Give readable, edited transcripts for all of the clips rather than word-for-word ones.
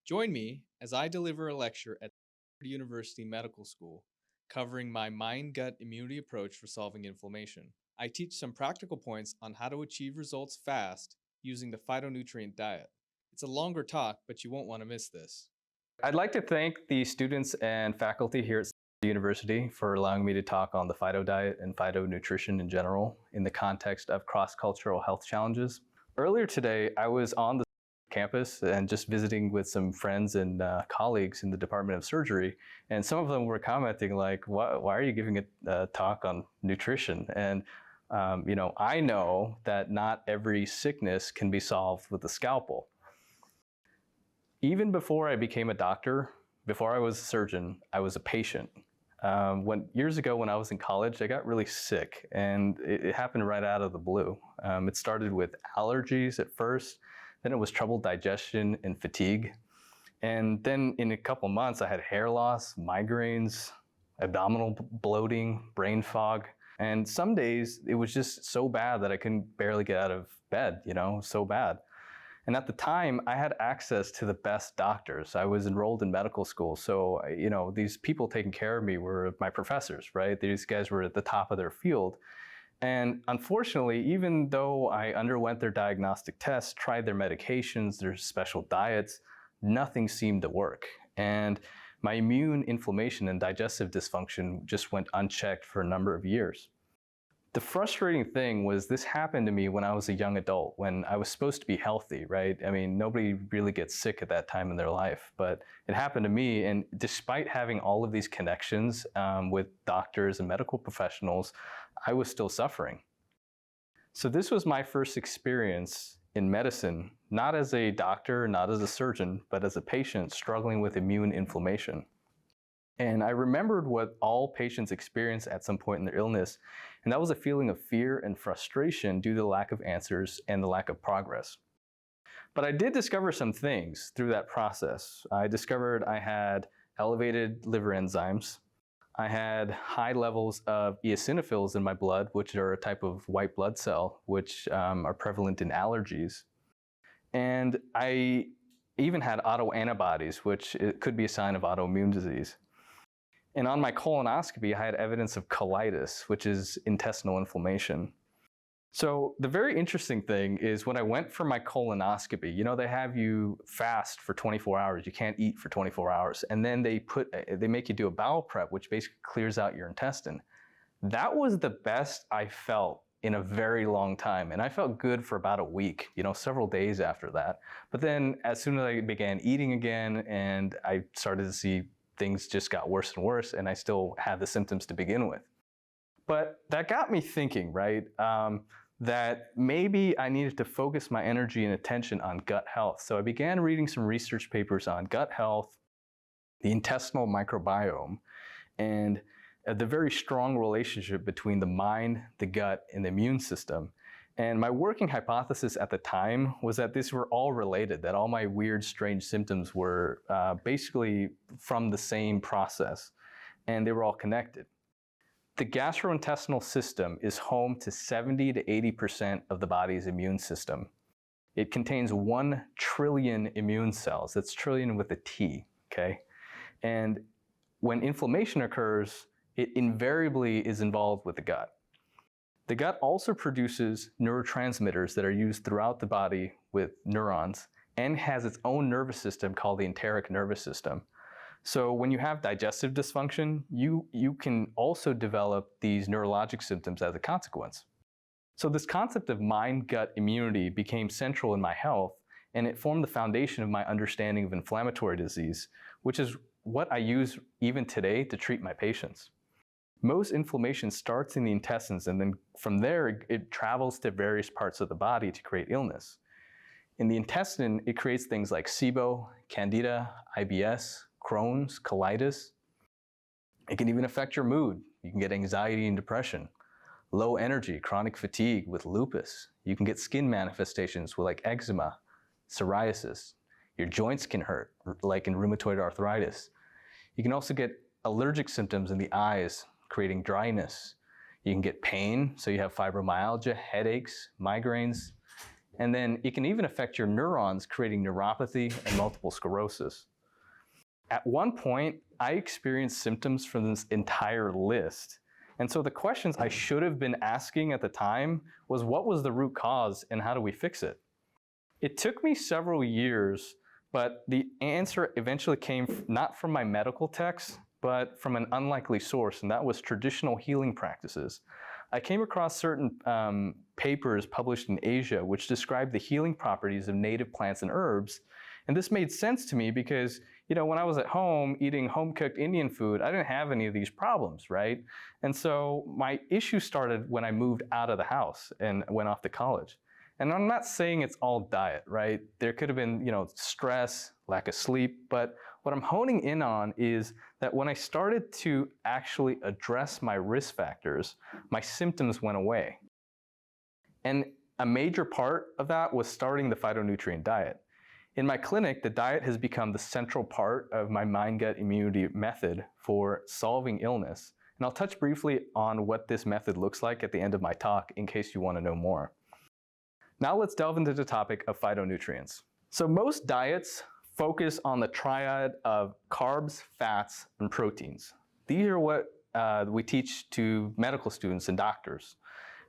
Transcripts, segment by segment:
Join me as I deliver a lecture at University Medical School covering my mind-gut immunity approach for solving inflammation. I teach some practical points on how to achieve results fast using the Phytonutrient Diet. It's a longer talk, but you won't want to miss this. I'd like to thank the students and faculty here at University for allowing me to talk on the Phyto Diet and phytonutrition in general in the context of cross-cultural health challenges. Earlier today, I was on the campus and just visiting with some friends and colleagues in the Department of Surgery, and some of them were commenting like, why are you giving a talk on nutrition? And I know that not every sickness can be solved with a scalpel. Even before I became a doctor, before I was a surgeon, I was a patient. Years ago when I was in college, I got really sick, and it happened right out of the blue. It started with allergies at first, then it was troubled digestion and fatigue. And then in a couple months, I had hair loss, migraines, abdominal bloating, brain fog. And some days it was just so bad that I couldn't barely get out of bed, so bad. And at the time, I had access to the best doctors. I was enrolled in medical school. So, these people taking care of me were my professors, right? These guys were at the top of their field. And unfortunately, even though I underwent their diagnostic tests, tried their medications, their special diets, nothing seemed to work. And my immune inflammation and digestive dysfunction just went unchecked for a number of years. The frustrating thing was this happened to me when I was a young adult, when I was supposed to be healthy, right? I mean, nobody really gets sick at that time in their life, but it happened to me. And despite having all of these connections with doctors and medical professionals, I was still suffering. So this was my first experience in medicine, not as a doctor, not as a surgeon, but as a patient struggling with immune inflammation. And I remembered what all patients experience at some point in their illness, and that was a feeling of fear and frustration due to the lack of answers and the lack of progress. But I did discover some things through that process. I discovered I had elevated liver enzymes. I had high levels of eosinophils in my blood, which are a type of white blood cell, which are prevalent in allergies. And I even had autoantibodies, which it could be a sign of autoimmune disease. And on my colonoscopy, I had evidence of colitis, which is intestinal inflammation. So the very interesting thing is when I went for my colonoscopy, they have you fast for 24 hours. You can't eat for 24 hours. And then they make you do a bowel prep, which basically clears out your intestine. That was the best I felt in a very long time. And I felt good for about a week, several days after that. But then as soon as I began eating again and I started to see things just got worse and worse, and I still had the symptoms to begin with. But that got me thinking, right, that maybe I needed to focus my energy and attention on gut health. So I began reading some research papers on gut health, the intestinal microbiome, and the very strong relationship between the mind, the gut, and the immune system. And my working hypothesis at the time was that these were all related, that all my weird, strange symptoms were basically from the same process, and they were all connected. The gastrointestinal system is home to 70 to 80% of the body's immune system. It contains 1 trillion immune cells. That's trillion with a T, okay? And when inflammation occurs, it invariably is involved with the gut. The gut also produces neurotransmitters that are used throughout the body with neurons and has its own nervous system called the enteric nervous system. So when you have digestive dysfunction, you can also develop these neurologic symptoms as a consequence. So this concept of mind-gut immunity became central in my health, and it formed the foundation of my understanding of inflammatory disease, which is what I use even today to treat my patients. Most inflammation starts in the intestines, and then from there, it travels to various parts of the body to create illness. In the intestine, it creates things like SIBO, Candida, IBS, Crohn's, Colitis. It can even affect your mood. You can get anxiety and depression, low energy, chronic fatigue with lupus. You can get skin manifestations with like eczema, psoriasis. Your joints can hurt, like in rheumatoid arthritis. You can also get allergic symptoms in the eyes, creating dryness. You can get pain, so you have fibromyalgia, headaches, migraines. And then it can even affect your neurons, creating neuropathy and multiple sclerosis. At one point, I experienced symptoms from this entire list. And so the questions I should have been asking at the time was, what was the root cause and how do we fix it? It took me several years, but the answer eventually came not from my medical texts, but from an unlikely source, and that was traditional healing practices. I came across certain papers published in Asia which described the healing properties of native plants and herbs. And this made sense to me because, when I was at home eating home-cooked Indian food, I didn't have any of these problems, right? And so my issue started when I moved out of the house and went off to college. And I'm not saying it's all diet, right? There could have been, stress, lack of sleep, but what I'm honing in on is that when I started to actually address my risk factors, my symptoms went away. And a major part of that was starting the Phytonutrient Diet. In my clinic, the diet has become the central part of my mind-gut immunity method for solving illness. And I'll touch briefly on what this method looks like at the end of my talk in case you want to know more. Now let's delve into the topic of phytonutrients. So most diets focus on the triad of carbs, fats, and proteins. These are what we teach to medical students and doctors.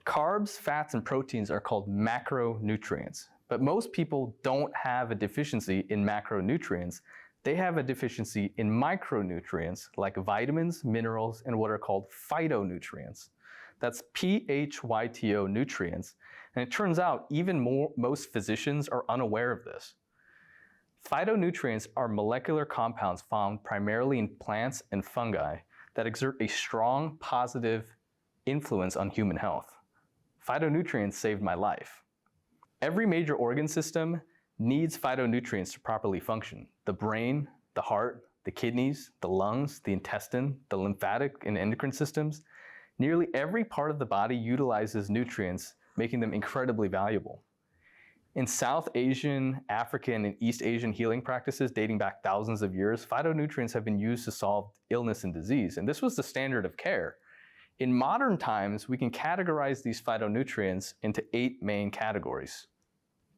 Carbs, fats, and proteins are called macronutrients. But most people don't have a deficiency in macronutrients. They have a deficiency in micronutrients like vitamins, minerals, and what are called phytonutrients. That's PHYTO nutrients. And it turns out most physicians are unaware of this. Phytonutrients are molecular compounds found primarily in plants and fungi that exert a strong positive influence on human health. Phytonutrients saved my life. Every major organ system needs phytonutrients to properly function. The brain, the heart, the kidneys, the lungs, the intestine, the lymphatic and endocrine systems. Nearly every part of the body utilizes nutrients, making them incredibly valuable. In South Asian, African, and East Asian healing practices dating back thousands of years, phytonutrients have been used to solve illness and disease, and this was the standard of care. In modern times, we can categorize these phytonutrients into 8 main categories.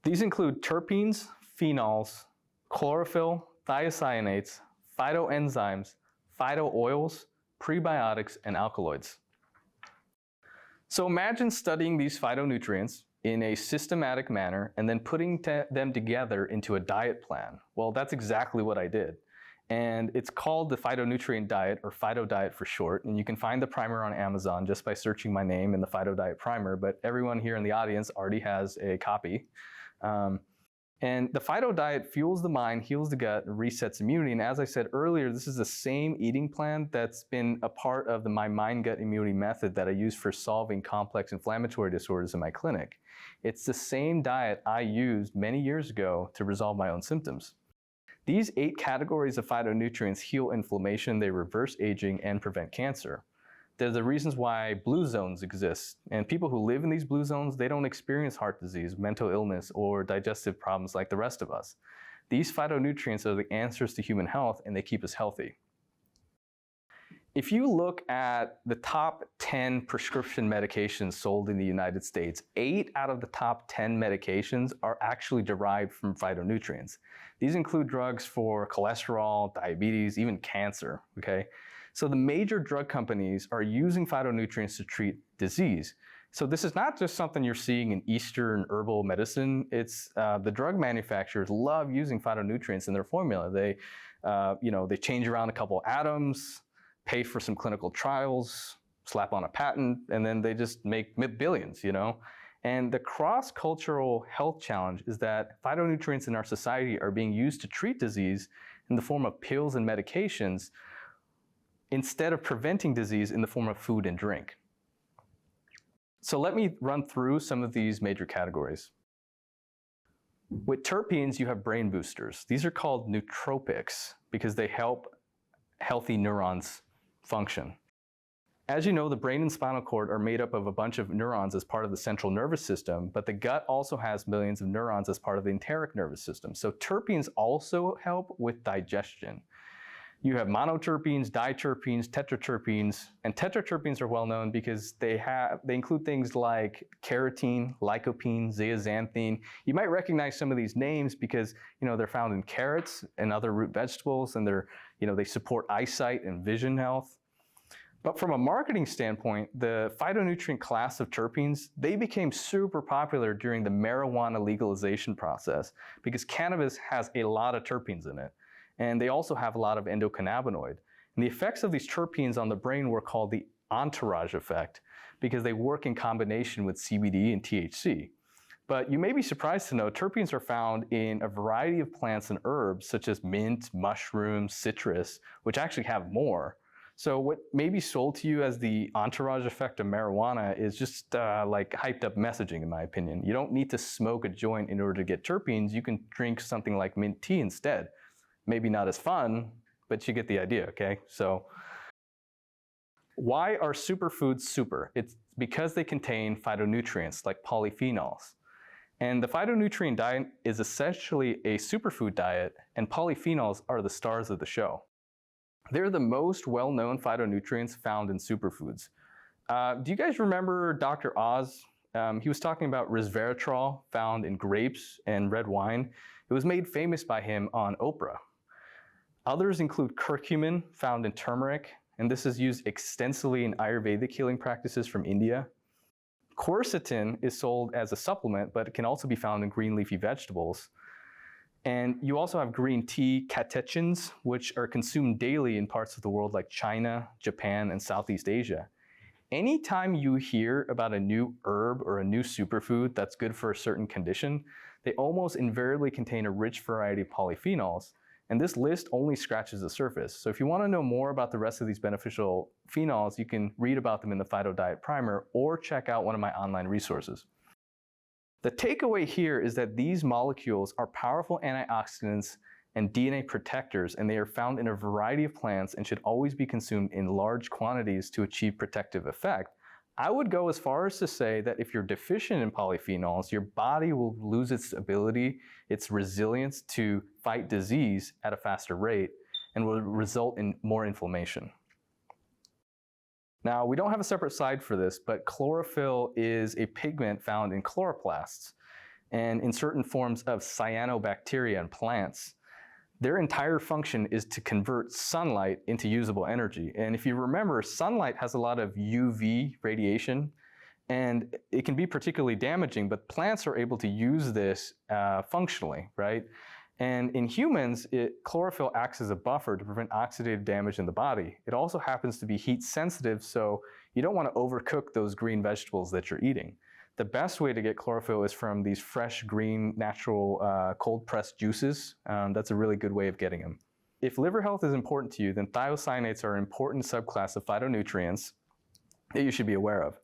These include terpenes, phenols, chlorophyll, thiocyanates, phytoenzymes, phytooils, prebiotics, and alkaloids. So imagine studying these phytonutrients in a systematic manner and then putting them together into a diet plan. Well, that's exactly what I did. And it's called the Phytonutrient Diet, or Phyto Diet for short. And you can find the primer on Amazon just by searching my name in the Phyto Diet primer, but everyone here in the audience already has a copy. And the Phyto Diet fuels the mind, heals the gut, and resets immunity. And as I said earlier, this is the same eating plan that's been a part of my mind-gut immunity method that I use for solving complex inflammatory disorders in my clinic. It's the same diet I used many years ago to resolve my own symptoms. These 8 categories of phytonutrients heal inflammation, they reverse aging, and prevent cancer. They're the reasons why blue zones exist. And people who live in these blue zones, they don't experience heart disease, mental illness, or digestive problems like the rest of us. These phytonutrients are the answers to human health, and they keep us healthy. If you look at the top 10 prescription medications sold in the United States, 8 out of the top 10 medications are actually derived from phytonutrients. These include drugs for cholesterol, diabetes, even cancer, okay? So the major drug companies are using phytonutrients to treat disease. So this is not just something you're seeing in Eastern herbal medicine. It's the drug manufacturers love using phytonutrients in their formula. They change around a couple atoms, pay for some clinical trials, slap on a patent, and then they just make billions, And the cross-cultural health challenge is that phytonutrients in our society are being used to treat disease in the form of pills and medications instead of preventing disease in the form of food and drink. So let me run through some of these major categories. With terpenes, you have brain boosters. These are called nootropics because they help healthy neurons function. As you know, the brain and spinal cord are made up of a bunch of neurons as part of the central nervous system, but the gut also has millions of neurons as part of the enteric nervous system. So terpenes also help with digestion. You have monoterpenes, diterpenes, tetraterpenes, and tetraterpenes are well known because they include things like carotene, lycopene, zeaxanthine. You might recognize some of these names because they're found in carrots and other root vegetables, and they support eyesight and vision health. But from a marketing standpoint, the phytonutrient class of terpenes, they became super popular during the marijuana legalization process because cannabis has a lot of terpenes in it. And they also have a lot of endocannabinoid. And the effects of these terpenes on the brain were called the entourage effect because they work in combination with CBD and THC. But you may be surprised to know terpenes are found in a variety of plants and herbs such as mint, mushrooms, citrus, which actually have more. So what may be sold to you as the entourage effect of marijuana is just like hyped up messaging, in my opinion. You don't need to smoke a joint in order to get terpenes. You can drink something like mint tea instead. Maybe not as fun, but you get the idea, okay? So why are superfoods super? It's because they contain phytonutrients like polyphenols. And the Phytonutrient Diet is essentially a superfood diet, and polyphenols are the stars of the show. They're the most well-known phytonutrients found in superfoods. Do you guys remember Dr. Oz? He was talking about resveratrol found in grapes and red wine. It was made famous by him on Oprah. Others include curcumin, found in turmeric, and this is used extensively in Ayurvedic healing practices from India. Quercetin is sold as a supplement, but it can also be found in green leafy vegetables. And you also have green tea catechins, which are consumed daily in parts of the world like China, Japan, and Southeast Asia. Anytime you hear about a new herb or a new superfood that's good for a certain condition, they almost invariably contain a rich variety of polyphenols. And this list only scratches the surface. So if you want to know more about the rest of these beneficial phenols, you can read about them in the Phyto Diet Primer or check out one of my online resources. The takeaway here is that these molecules are powerful antioxidants and DNA protectors, and they are found in a variety of plants and should always be consumed in large quantities to achieve protective effect. I would go as far as to say that if you're deficient in polyphenols, your body will lose its ability, its resilience to fight disease at a faster rate and will result in more inflammation. Now, we don't have a separate slide for this, but chlorophyll is a pigment found in chloroplasts and in certain forms of cyanobacteria in plants. Their entire function is to convert sunlight into usable energy. And if you remember, sunlight has a lot of UV radiation, and it can be particularly damaging, but plants are able to use this functionally, right? And in humans, chlorophyll acts as a buffer to prevent oxidative damage in the body. It also happens to be heat sensitive, so you don't want to overcook those green vegetables that you're eating. The best way to get chlorophyll is from these fresh, green, natural, cold-pressed juices. That's a really good way of getting them. If liver health is important to you, then thiocyanates are an important subclass of phytonutrients that you should be aware of.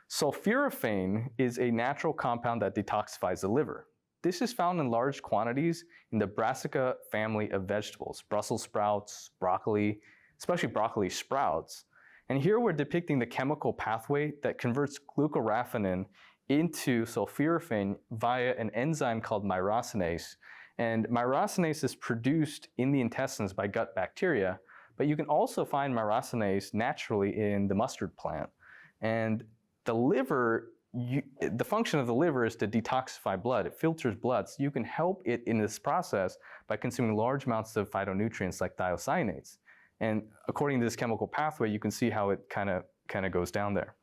Sulforaphane is a natural compound that detoxifies the liver. This is found in large quantities in the Brassica family of vegetables, Brussels sprouts, broccoli, especially broccoli sprouts. And here we're depicting the chemical pathway that converts glucoraphanin into sulforaphane via an enzyme called myrosinase. And myrosinase is produced in the intestines by gut bacteria, but you can also find myrosinase naturally in the mustard plant. And the liver, the function of the liver is to detoxify blood. It filters blood, so you can help it in this process by consuming large amounts of phytonutrients like thiocyanates. And according to this chemical pathway, you can see how it kind of goes down there.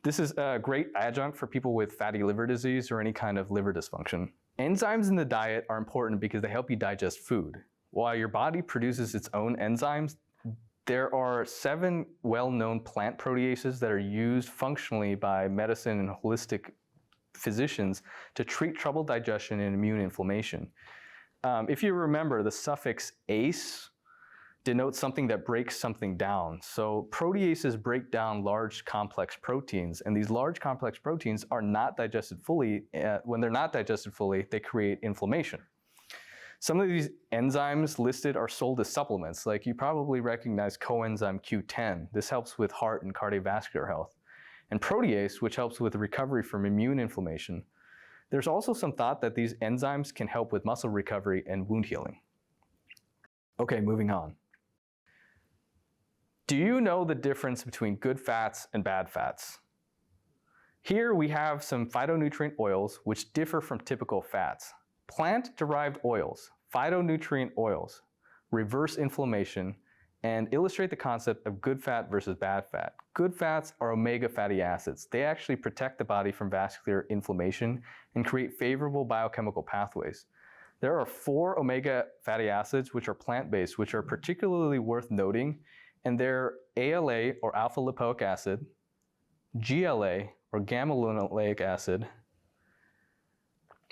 This is a great adjunct for people with fatty liver disease or any kind of liver dysfunction. Enzymes in the diet are important because they help you digest food. While your body produces its own enzymes, there are 7 well-known plant proteases that are used functionally by medicine and holistic physicians to treat troubled digestion and immune inflammation. If you remember, the suffix ase denotes something that breaks something down. So proteases break down large complex proteins, and these large complex proteins are not digested fully. When they're not digested fully, they create inflammation. Some of these enzymes listed are sold as supplements, like you probably recognize coenzyme Q10. This helps with heart and cardiovascular health. And protease, which helps with recovery from immune inflammation. There's also some thought that these enzymes can help with muscle recovery and wound healing. Okay, moving on. Do you know the difference between good fats and bad fats? Here we have some phytonutrient oils which differ from typical fats. Plant-derived oils, phytonutrient oils, reverse inflammation, and illustrate the concept of good fat versus bad fat. Good fats are omega fatty acids. They actually protect the body from vascular inflammation and create favorable biochemical pathways. There are 4 omega fatty acids which are plant-based, which are particularly worth noting, and they're ALA or alpha lipoic acid, GLA or gamma linoleic acid,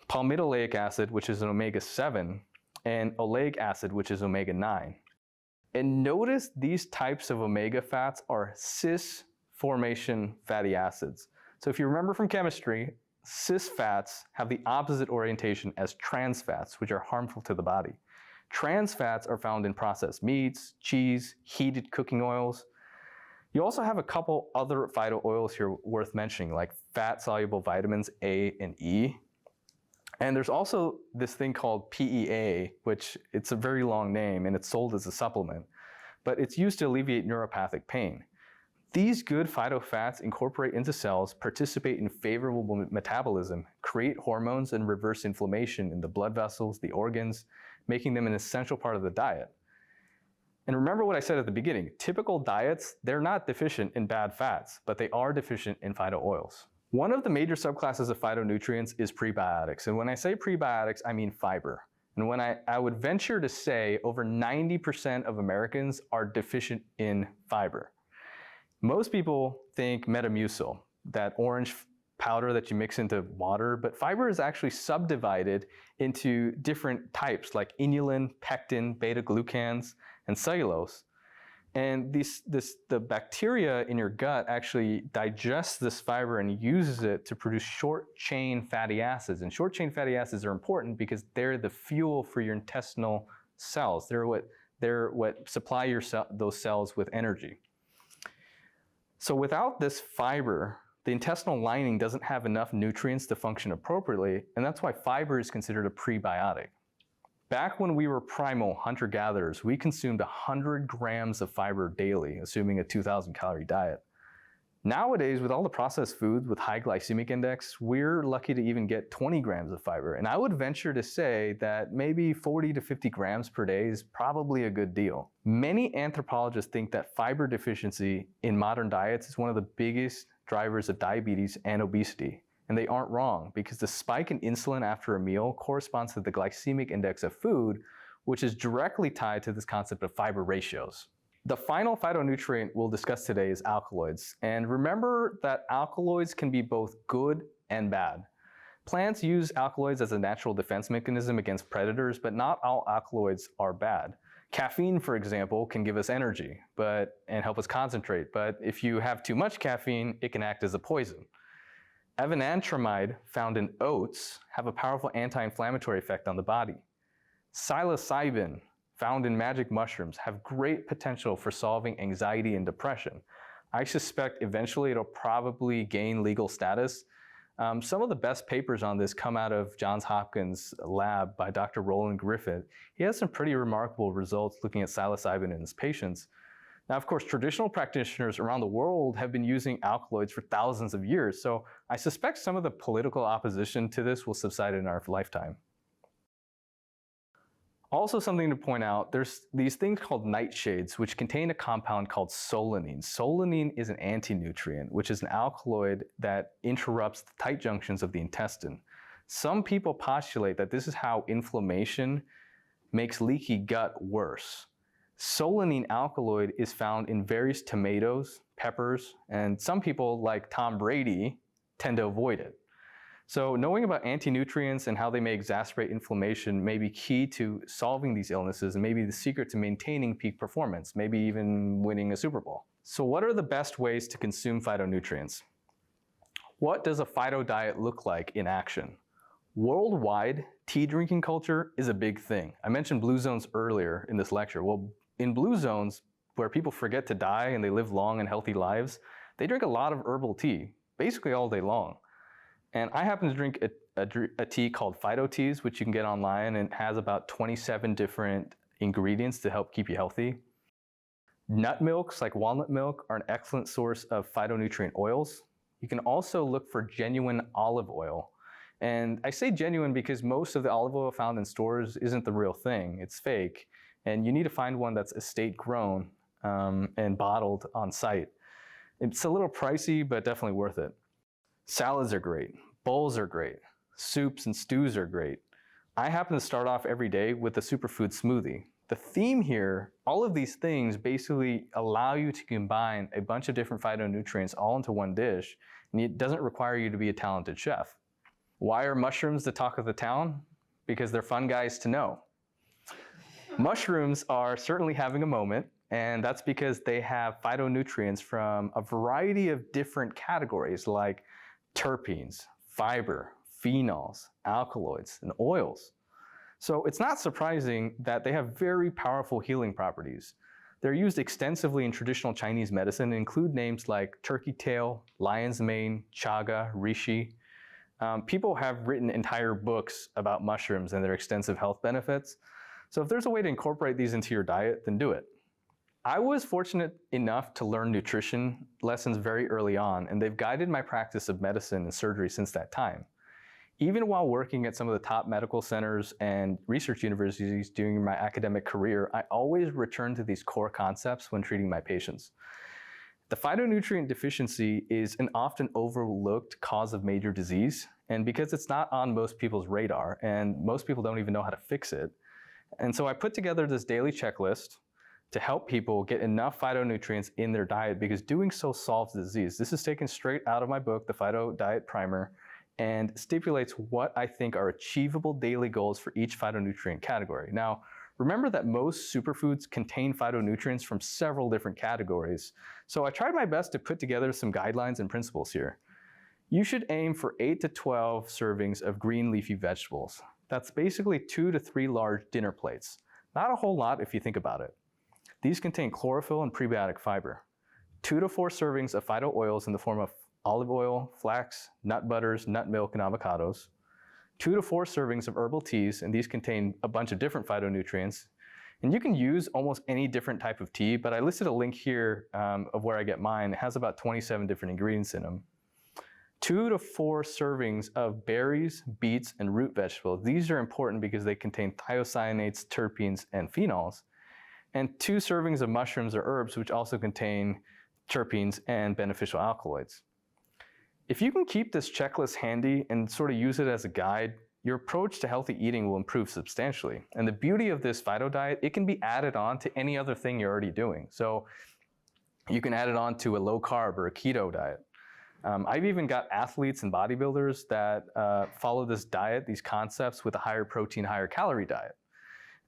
palmitoleic acid, which is an omega-7, and oleic acid, which is omega-9. And notice these types of omega fats are cis formation fatty acids. So if you remember from chemistry, cis fats have the opposite orientation as trans fats, which are harmful to the body. Trans fats are found in processed meats, cheese, heated cooking oils. You also have a couple other phyto oils here worth mentioning, like fat-soluble vitamins A and E. And there's also this thing called PEA, which it's a very long name and it's sold as a supplement, but it's used to alleviate neuropathic pain. These good phytofats incorporate into cells, participate in favorable metabolism, create hormones, and reverse inflammation in the blood vessels, the organs, making them an essential part of the diet. And remember what I said at the beginning, typical diets, they're not deficient in bad fats, but they are deficient in phyto oils. One of the major subclasses of phytonutrients is prebiotics. And when I say prebiotics, I mean fiber. And when I would venture to say over 90% of Americans are deficient in fiber. Most people think Metamucil, that orange powder that you mix into water, but fiber is actually subdivided into different types like inulin, pectin, beta-glucans, and cellulose. And the bacteria in your gut actually digests this fiber and uses it to produce short-chain fatty acids. And short-chain fatty acids are important because they're the fuel for your intestinal cells. They're what supply those cells with energy. So without this fiber, the intestinal lining doesn't have enough nutrients to function appropriately, and that's why fiber is considered a prebiotic. Back when we were primal hunter-gatherers, we consumed 100 grams of fiber daily, assuming a 2,000 calorie diet. Nowadays, with all the processed foods with high glycemic index, we're lucky to even get 20 grams of fiber. And I would venture to say that maybe 40 to 50 grams per day is probably a good deal. Many anthropologists think that fiber deficiency in modern diets is one of the biggest drivers of diabetes and obesity. And they aren't wrong, because the spike in insulin after a meal corresponds to the glycemic index of food, which is directly tied to this concept of fiber ratios. The final phytonutrient we'll discuss today is alkaloids. And remember that alkaloids can be both good and bad. Plants use alkaloids as a natural defense mechanism against predators, but not all alkaloids are bad. Caffeine, for example, can give us energy and help us concentrate, but if you have too much caffeine, it can act as a poison. Evinantramide, found in oats, have a powerful anti-inflammatory effect on the body. Psilocybin, found in magic mushrooms, have great potential for solving anxiety and depression. I suspect eventually it'll probably gain legal status. Some of the best papers on this come out of Johns Hopkins lab by Dr. Roland Griffith. He has some pretty remarkable results looking at psilocybin in his patients. Now, of course, traditional practitioners around the world have been using alkaloids for thousands of years, so I suspect some of the political opposition to this will subside in our lifetime. Also, something to point out, there's these things called nightshades, which contain a compound called solanine. Solanine is an antinutrient, which is an alkaloid that interrupts the tight junctions of the intestine. Some people postulate that this is how inflammation makes leaky gut worse. Solanine alkaloid is found in various tomatoes, peppers, and some people, like Tom Brady, tend to avoid it. So knowing about anti-nutrients and how they may exacerbate inflammation may be key to solving these illnesses and maybe the secret to maintaining peak performance, maybe even winning a Super Bowl. So what are the best ways to consume phytonutrients? What does a phyto diet look like in action? Worldwide, tea drinking culture is a big thing. I mentioned blue zones earlier in this lecture. Well, in blue zones, where people forget to die and they live long and healthy lives, they drink a lot of herbal tea, basically all day long. And I happen to drink a tea called Phyto Teas, which you can get online, and it has about 27 different ingredients to help keep you healthy. Nut milks like walnut milk are an excellent source of phytonutrient oils. You can also look for genuine olive oil. And I say genuine because most of the olive oil found in stores isn't the real thing, it's fake. And you need to find one that's estate grown and bottled on site. It's a little pricey, but definitely worth it. Salads are great, bowls are great, soups and stews are great. I happen to start off every day with a superfood smoothie. The theme here, all of these things basically allow you to combine a bunch of different phytonutrients all into one dish, and it doesn't require you to be a talented chef. Why are mushrooms the talk of the town? Because they're fun guys to know. Mushrooms are certainly having a moment, and that's because they have phytonutrients from a variety of different categories like terpenes, fiber, phenols, alkaloids, and oils. So it's not surprising that they have very powerful healing properties. They're used extensively in traditional Chinese medicine and include names like turkey tail, lion's mane, chaga, reishi. People have written entire books about mushrooms and their extensive health benefits. So if there's a way to incorporate these into your diet, then do it. I was fortunate enough to learn nutrition lessons very early on, and they've guided my practice of medicine and surgery since that time. Even while working at some of the top medical centers and research universities during my academic career, I always return to these core concepts when treating my patients. The phytonutrient deficiency is an often overlooked cause of major disease, and because it's not on most people's radar, and most people don't even know how to fix it, and so I put together this daily checklist to help people get enough phytonutrients in their diet, because doing so solves the disease. This is taken straight out of my book, The Phyto Diet Primer, and stipulates what I think are achievable daily goals for each phytonutrient category. Now, remember that most superfoods contain phytonutrients from several different categories, so I tried my best to put together some guidelines and principles here. You should aim for 8 to 12 servings of green leafy vegetables. That's basically 2 to 3 large dinner plates. Not a whole lot if you think about it. These contain chlorophyll and prebiotic fiber. 2 to 4 servings of phyto oils in the form of olive oil, flax, nut butters, nut milk, and avocados. 2 to 4 servings of herbal teas, and these contain a bunch of different phytonutrients. And you can use almost any different type of tea, but I listed a link here of where I get mine. It has about 27 different ingredients in them. 2 to 4 servings of berries, beets, and root vegetables. These are important because they contain thiocyanates, terpenes, and phenols. And 2 servings of mushrooms or herbs, which also contain terpenes and beneficial alkaloids. If you can keep this checklist handy and sort of use it as a guide, your approach to healthy eating will improve substantially. And the beauty of this phyto diet, it can be added on to any other thing you're already doing. So you can add it on to a low carb or a keto diet. I've even got athletes and bodybuilders that follow this diet, these concepts, with a higher protein, higher calorie diet.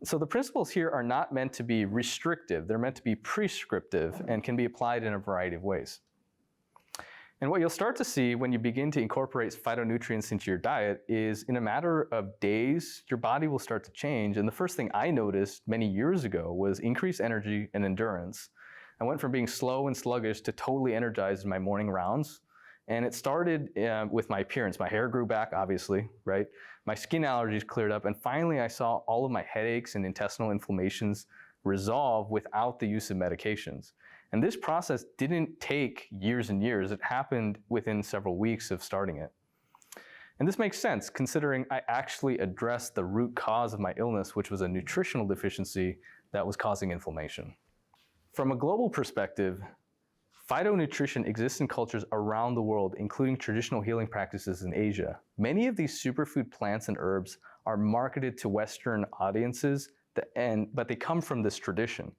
So the principles here are not meant to be restrictive, they're meant to be prescriptive and can be applied in a variety of ways. And what you'll start to see when you begin to incorporate phytonutrients into your diet is, in a matter of days, your body will start to change. And the first thing I noticed many years ago was increased energy and endurance. I went from being slow and sluggish to totally energized in my morning rounds. And it started with my appearance. My hair grew back, obviously, right? My skin allergies cleared up, and finally I saw all of my headaches and intestinal inflammations resolve without the use of medications. And this process didn't take years and years. It happened within several weeks of starting it. And this makes sense, considering I actually addressed the root cause of my illness, which was a nutritional deficiency that was causing inflammation. From a global perspective, phytonutrition exists in cultures around the world, including traditional healing practices in Asia. Many of these superfood plants and herbs are marketed to Western audiences, but they come from this tradition.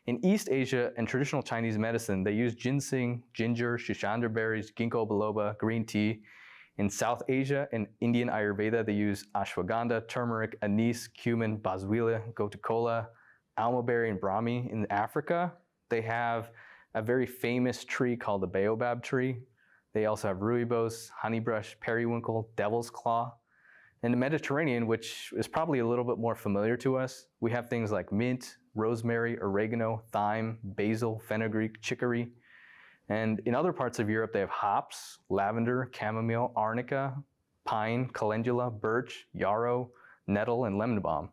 In East Asia and traditional Chinese medicine, they use ginseng, ginger, shishanda berries, ginkgo biloba, green tea. In South Asia and Indian Ayurveda, they use ashwagandha, turmeric, anise, cumin, boswellia, gotukola, almaberry, and brahmi. In Africa, they have a very famous tree called the baobab tree. They also have rooibos, honeybrush, periwinkle, devil's claw. In the Mediterranean, which is probably a little bit more familiar to us, we have things like mint, rosemary, oregano, thyme, basil, fenugreek, chicory. And in other parts of Europe, they have hops, lavender, chamomile, arnica, pine, calendula, birch, yarrow, nettle, and lemon balm.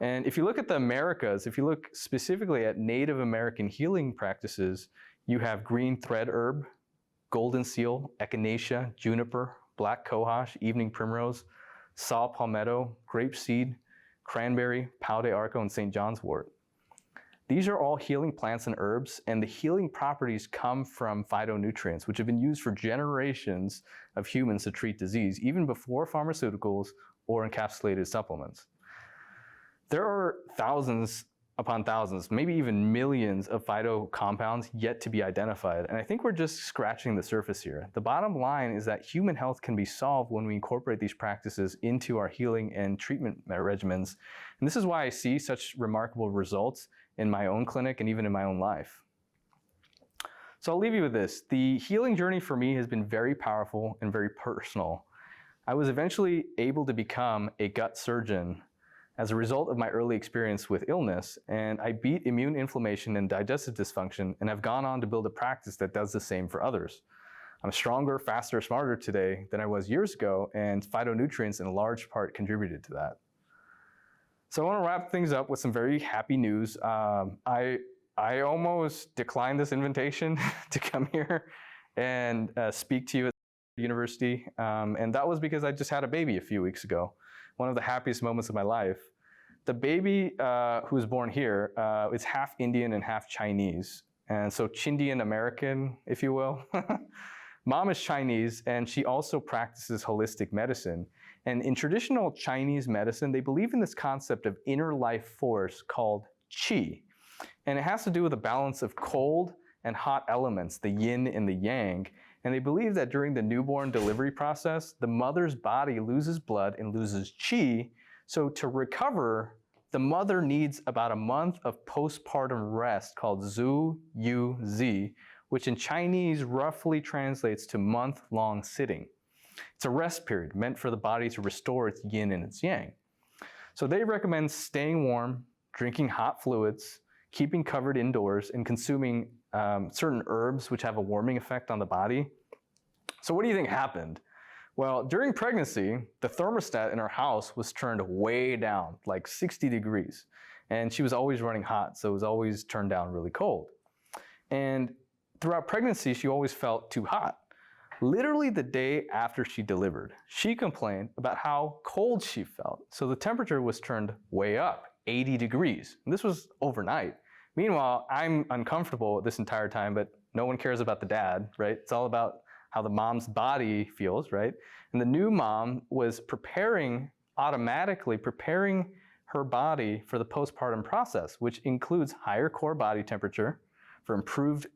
And if you look at the Americas, if you look specifically at Native American healing practices, you have green thread herb, golden seal, echinacea, juniper, black cohosh, evening primrose, saw palmetto, grapeseed, cranberry, pau de arco, and St. John's wort. These are all healing plants and herbs, and the healing properties come from phytonutrients, which have been used for generations of humans to treat disease, even before pharmaceuticals or encapsulated supplements. There are thousands upon thousands, maybe even millions of phyto compounds yet to be identified, and I think we're just scratching the surface here. The bottom line is that human health can be solved when we incorporate these practices into our healing and treatment regimens, and this is why I see such remarkable results in my own clinic and even in my own life. So I'll leave you with this. The healing journey for me has been very powerful and very personal. I was eventually able to become a gut surgeon as a result of my early experience with illness, and I beat immune inflammation and digestive dysfunction and have gone on to build a practice that does the same for others. I'm stronger, faster, smarter today than I was years ago, and phytonutrients in large part contributed to that. So I want to wrap things up with some very happy news. I almost declined this invitation to come here and speak to you at the university, and that was because I just had a baby a few weeks ago. One of the happiest moments of my life. The baby who was born here is half Indian and half Chinese, and so Chindian American, if you will. Mom is Chinese, and she also practices holistic medicine. And in traditional Chinese medicine, they believe in this concept of inner life force called qi. And it has to do with the balance of cold and hot elements, the yin and the yang. And they believe that during the newborn delivery process, the mother's body loses blood and loses qi. So to recover, the mother needs about a month of postpartum rest called Zhu Yu Zi, which in Chinese roughly translates to month-long sitting. It's a rest period meant for the body to restore its yin and its yang. So they recommend staying warm, drinking hot fluids, keeping covered indoors, and consuming certain herbs which have a warming effect on the body. So what do you think happened? Well, during pregnancy, the thermostat in our house was turned way down, like 60 degrees. And she was always running hot, so it was always turned down really cold. And throughout pregnancy, she always felt too hot. Literally the day after she delivered, she complained about how cold she felt. So the temperature was turned way up, 80 degrees. And this was overnight. Meanwhile, I'm uncomfortable this entire time, but no one cares about the dad, right? It's all about how the mom's body feels, right? And the new mom was automatically preparing her body for the postpartum process, which includes higher core body temperature for improved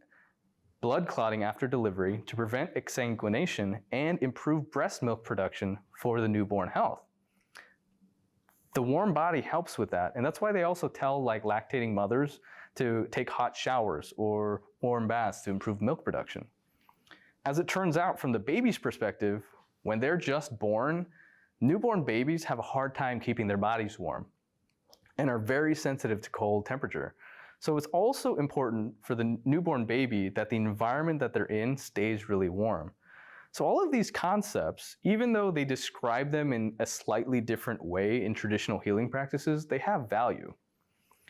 blood clotting after delivery to prevent exsanguination and improve breast milk production for the newborn health. The warm body helps with that, and that's why they also tell lactating mothers to take hot showers or warm baths to improve milk production. As it turns out, from the baby's perspective, when they're just born, newborn babies have a hard time keeping their bodies warm and are very sensitive to cold temperature. So it's also important for the newborn baby that the environment that they're in stays really warm. So all of these concepts, even though they describe them in a slightly different way in traditional healing practices, they have value.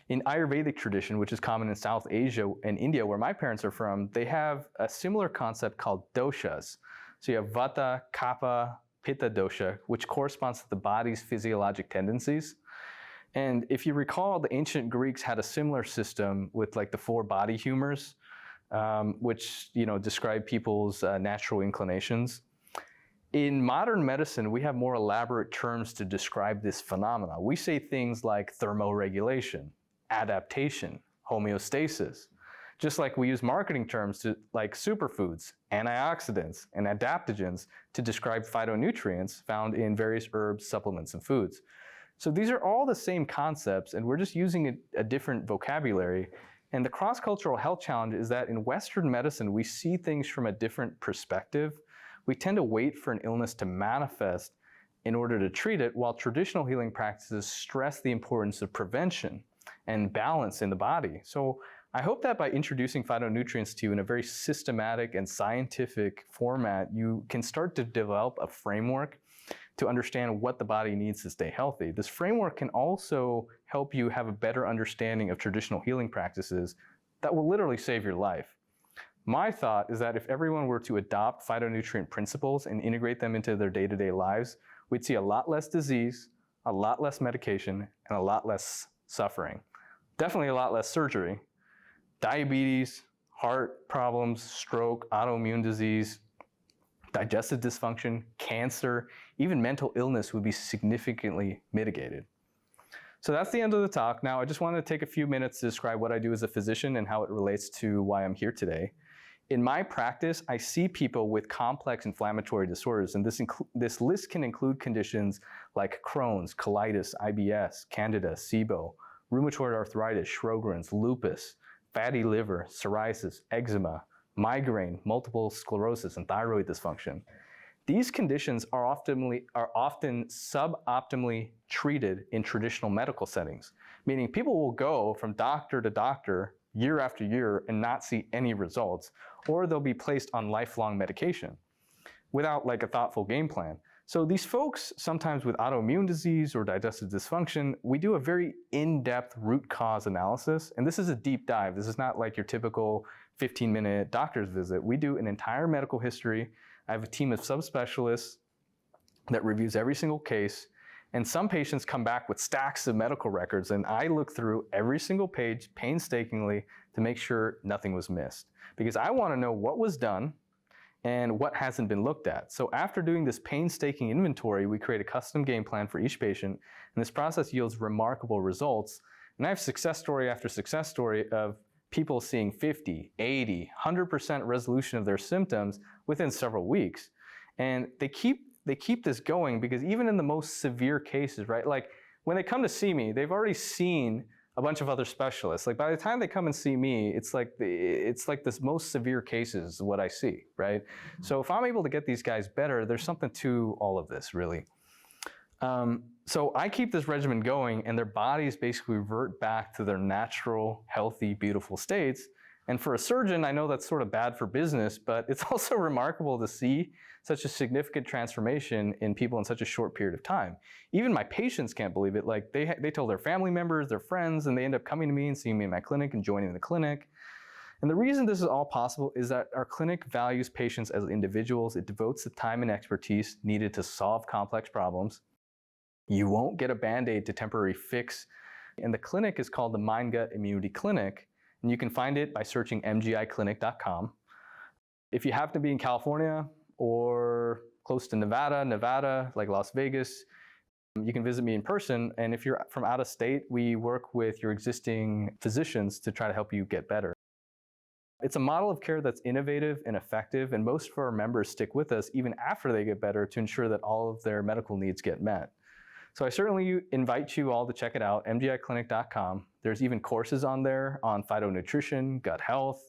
In Ayurvedic tradition, which is common in South Asia and India, where my parents are from, they have a similar concept called doshas. So you have Vata, Kapha, Pitta dosha, which corresponds to the body's physiologic tendencies. And if you recall, the ancient Greeks had a similar system with the 4 body humors, which describe people's natural inclinations. In modern medicine, we have more elaborate terms to describe this phenomena. We say things like thermoregulation, adaptation, homeostasis, just like we use marketing terms like superfoods, antioxidants, and adaptogens to describe phytonutrients found in various herbs, supplements, and foods. So these are all the same concepts, and we're just using a different vocabulary. And the cross-cultural health challenge is that in Western medicine, we see things from a different perspective. We tend to wait for an illness to manifest in order to treat it, while traditional healing practices stress the importance of prevention and balance in the body. So I hope that by introducing phytonutrients to you in a very systematic and scientific format, you can start to develop a framework to understand what the body needs to stay healthy. This framework can also help you have a better understanding of traditional healing practices that will literally save your life. My thought is that if everyone were to adopt phytonutrient principles and integrate them into their day-to-day lives, we'd see a lot less disease, a lot less medication, and a lot less suffering. Definitely a lot less surgery. Diabetes, heart problems, stroke, autoimmune disease, digestive dysfunction, cancer, even mental illness would be significantly mitigated. So that's the end of the talk. Now I just wanted to take a few minutes to describe what I do as a physician and how it relates to why I'm here today. In my practice, I see people with complex inflammatory disorders, and this list can include conditions like Crohn's, Colitis, IBS, Candida, SIBO, rheumatoid arthritis, Sjrogrens, Lupus, fatty liver, psoriasis, eczema, migraine, multiple sclerosis, and thyroid dysfunction. These conditions are often suboptimally treated in traditional medical settings, meaning people will go from doctor to doctor year after year and not see any results, or they'll be placed on lifelong medication without like a thoughtful game plan. So these folks, sometimes with autoimmune disease or digestive dysfunction, we do a very in-depth root cause analysis, and this is a deep dive. This is not like your typical 15-minute doctor's visit. We do an entire medical history. I have a team of subspecialists that reviews every single case, and some patients come back with stacks of medical records, and I look through every single page painstakingly to make sure nothing was missed. Because I want to know what was done and what hasn't been looked at. So after doing this painstaking inventory, we create a custom game plan for each patient, and this process yields remarkable results. And I have success story after success story of people seeing 50, 80, 100% resolution of their symptoms within several weeks. And they keep this going because even in the most severe cases, right? Like when they come to see me, they've already seen a bunch of other specialists. Like by the time they come and see me, it's like this most severe cases is what I see, right? So if I'm able to get these guys better, there's something to all of this, really. So I keep this regimen going, and their bodies basically revert back to their natural, healthy, beautiful states. And for a surgeon, I know that's sort of bad for business, but it's also remarkable to see such a significant transformation in people in such a short period of time. Even my patients can't believe it. Like they tell their family members, their friends, and they end up coming to me and seeing me in my clinic and joining the clinic. And the reason this is all possible is that our clinic values patients as individuals. It devotes the time and expertise needed to solve complex problems. You won't get a Band-Aid to temporarily fix. And the clinic is called the Mind-Gut Immunity Clinic. And you can find it by searching mgiclinic.com. If you happen to be in California or close to Nevada, like Las Vegas, you can visit me in person. And if you're from out of state, we work with your existing physicians to try to help you get better. It's a model of care that's innovative and effective, and most of our members stick with us even after they get better to ensure that all of their medical needs get met. So I certainly invite you all to check it out, mgiclinic.com. There's even courses on there on phytonutrition, gut health,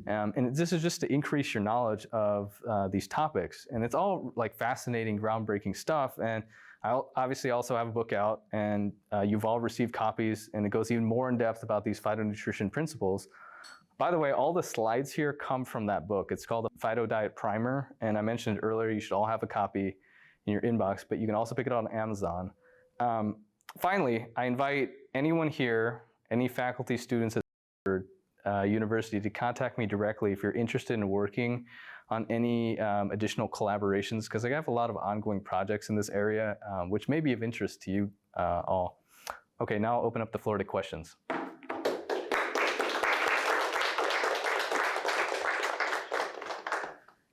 and this is just to increase your knowledge of these topics. And it's all like fascinating, groundbreaking stuff. And I obviously also have a book out, and you've all received copies, and it goes even more in depth about these phytonutrition principles. By the way, all the slides here come from that book. It's called the Phyto Diet Primer, and I mentioned earlier you should all have a copy in your inbox, but you can also pick it up on Amazon. Finally, I invite anyone here, any faculty, students at university, to contact me directly if you're interested in working on any additional collaborations, because I have a lot of ongoing projects in this area, which may be of interest to you all. Okay, now I'll open up the floor to questions.